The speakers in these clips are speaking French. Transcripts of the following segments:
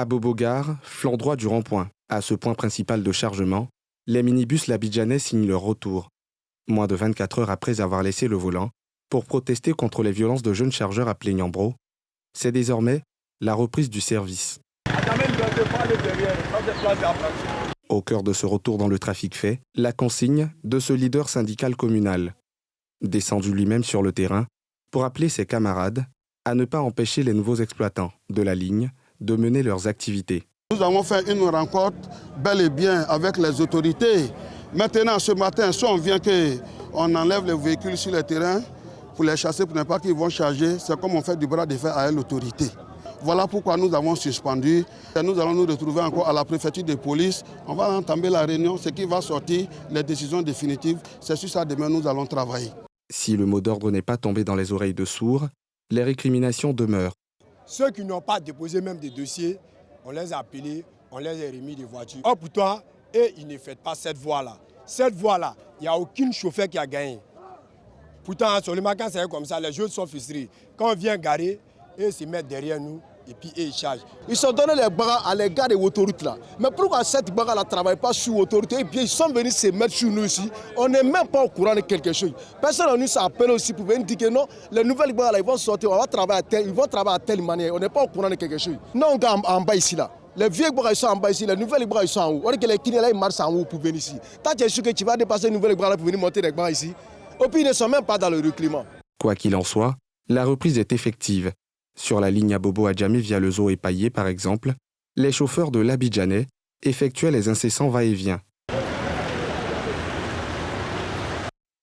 À Bobo-Gare, flanc droit du rond-point, à ce point principal de chargement, les minibus labidjanais signent leur retour, moins de 24 heures après avoir laissé le volant, pour protester contre les violences de jeunes chargeurs appelés Nyambro. C'est désormais la reprise du service. Au cœur de ce retour dans le trafic fait, la consigne de ce leader syndical communal, descendu lui-même sur le terrain pour appeler ses camarades à ne pas empêcher les nouveaux exploitants de la ligne de mener leurs activités. Nous avons fait une rencontre bel et bien avec les autorités. Maintenant, ce matin, si on vient qu'on enlève les véhicules sur le terrain pour les chasser pour ne pas qu'ils vont charger, c'est comme on fait du bras de fer à l'autorité. Voilà pourquoi nous avons suspendu. Et nous allons nous retrouver encore à la préfecture de police. On va entamer la réunion, ce qui va sortir, les décisions définitives. C'est sur ça demain nous allons travailler. Si le mot d'ordre n'est pas tombé dans les oreilles de sourds, les récriminations demeurent. Ceux qui n'ont pas déposé même des dossiers, on les a appelés, on les a remis des voitures. Or pourtant, ils ne font pas cette voie-là. Cette voie-là, il n'y a aucun chauffeur qui a gagné. Pourtant, sur le matin, c'est comme ça, les jeunes sont frustrés. Quand on vient garer, ils se mettent derrière nous et puis ils chargent. Ils sont donné les barres à l'égard des autoroutes là. Mais pourquoi cette barre ne travaille pas sur l'autorité et puis ils sont venus se mettre sur nous ici? On n'est même pas au courant de quelque chose. Personne ne nous appelle aussi pour venir dire que non, les nouvelles barres là, ils vont sortir, on va travailler ils vont travailler à telle manière. On n'est pas au courant de quelque chose. Non, on est en bas ici là. Les vieux bras ils sont en bas ici, les nouvelles bras ils sont en haut. On dit que les kinés là ils marchent en haut pour venir ici. Tant que tu es sûr que tu vas dépasser les nouvelles bras là pour venir monter les bras ici. Et puis ils ne sont même pas dans le reculement. Quoi qu'il en soit, la reprise est effective. Sur la ligne à Bobo à Djamé via le zoo et Paillé, par exemple, les chauffeurs de l'Abidjanais effectuaient les incessants va-et-vient.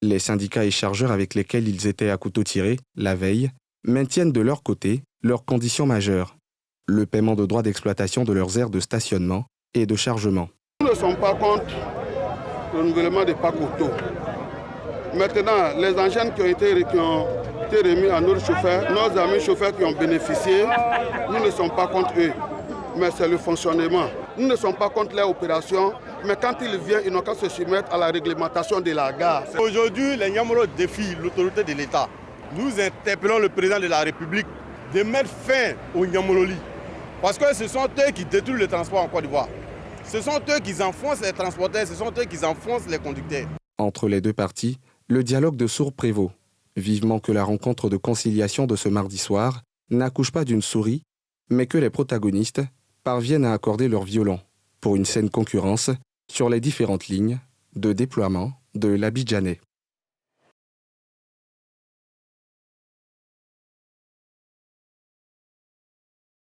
Les syndicats et chargeurs avec lesquels ils étaient à couteau tiré, la veille, maintiennent de leur côté leurs conditions majeures. Le paiement de droits d'exploitation de leurs aires de stationnement et de chargement. Nous ne sommes pas contre le renouvellement des parcs auto. Maintenant, les engins qui ont été remis à nos chauffeurs, nos amis chauffeurs qui ont bénéficié, nous ne sommes pas contre eux, mais c'est le fonctionnement. Nous ne sommes pas contre les opérations, mais quand ils viennent, ils n'ont qu'à se soumettre à la réglementation de la gare. Aujourd'hui, les Nyambro défient l'autorité de l'État. Nous interpellons le président de la République de mettre fin aux Nyambroli. Parce que ce sont eux qui détruisent le transport en Côte d'Ivoire. Ce sont eux qui enfoncent les transporteurs, ce sont eux qui enfoncent les conducteurs. Entre les deux parties, le dialogue de sourds prévaut. Vivement que la rencontre de conciliation de ce mardi soir n'accouche pas d'une souris, mais que les protagonistes parviennent à accorder leur violon pour une saine concurrence sur les différentes lignes de déploiement de l'Abidjanais.